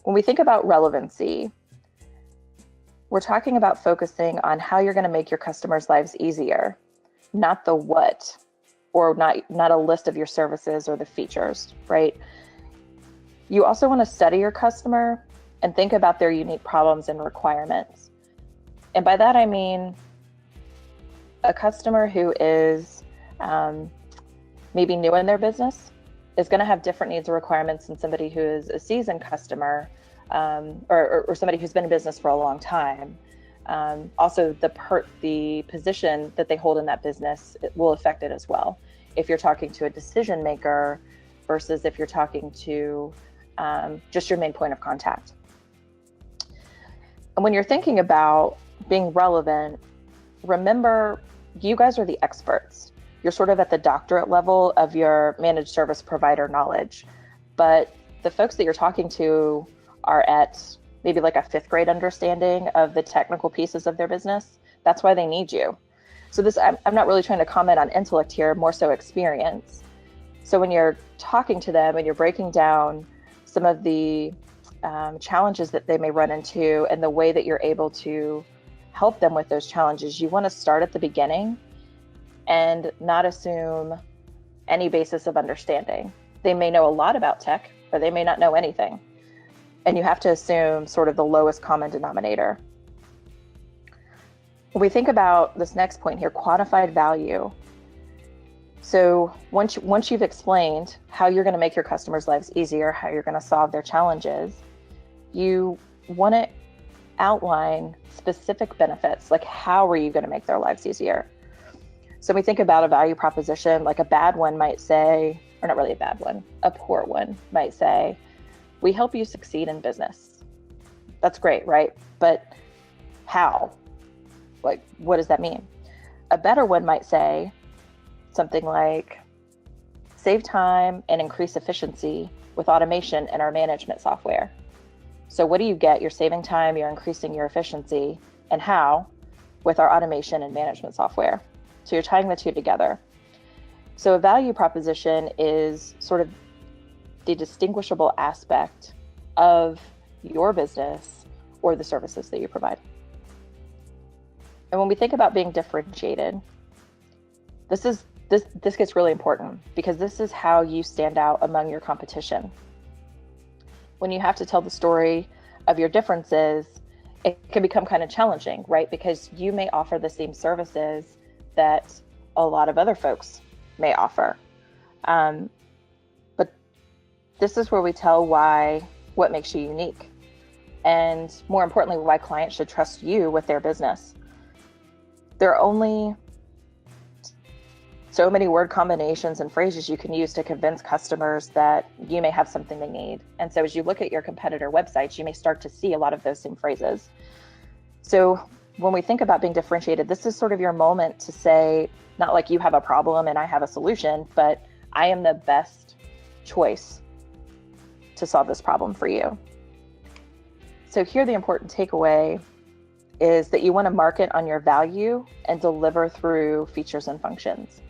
When we think about relevancy, we're talking about focusing on how you're going to make your customers' lives easier, not the what, or not a list of your services or the features, right? You also want to study your customer and think about their unique problems and requirements. And by that, I mean a customer who is maybe new in their business is going to have different needs or requirements than somebody who is a seasoned customer, or somebody who's been in business for a long time. Also, the position that they hold in that business, it will affect it as well. If you're talking to a decision maker versus if you're talking to just your main point of contact. And when you're thinking about being relevant, remember, you guys are the experts. You're sort of at the doctorate level of your managed service provider knowledge, but the folks that you're talking to are at maybe like a 5th grade understanding of the technical pieces of their business. That's why they need you. So I'm not really trying to comment on intellect here, more so experience. So when you're talking to them and you're breaking down some of the challenges that they may run into and the way that you're able to help them with those challenges, you want to start at the beginning and not assume any basis of understanding. They may know a lot about tech, or they may not know anything. And you have to assume sort of the lowest common denominator. When we think about this next point here, quantified value. So once you've explained how you're going to make your customers' lives easier, how you're going to solve their challenges, you want to outline specific benefits, like how are you going to make their lives easier? So we think about a value proposition, like a bad one might say, or not really a bad one, a poor one might say, we help you succeed in business. That's great, right? But how? Like, what does that mean? A better one might say something like, save time and increase efficiency with automation in our management software. So what do you get? You're saving time, you're increasing your efficiency, and how? With our automation and management software. So you're tying the two together. So a value proposition is sort of the distinguishable aspect of your business or the services that you provide. And when we think about being differentiated, this gets really important because this is how you stand out among your competition. When you have to tell the story of your differences, it can become kind of challenging, right? Because you may offer the same services that a lot of other folks may offer. But this is where we tell what makes you unique. And more importantly, why clients should trust you with their business. There are only so many word combinations and phrases you can use to convince customers that you may have something they need. And so as you look at your competitor websites, you may start to see a lot of those same phrases. So when we think about being differentiated, this is sort of your moment to say, not like you have a problem and I have a solution, but I am the best choice to solve this problem for you. So here, the important takeaway is that you want to market on your value and deliver through features and functions.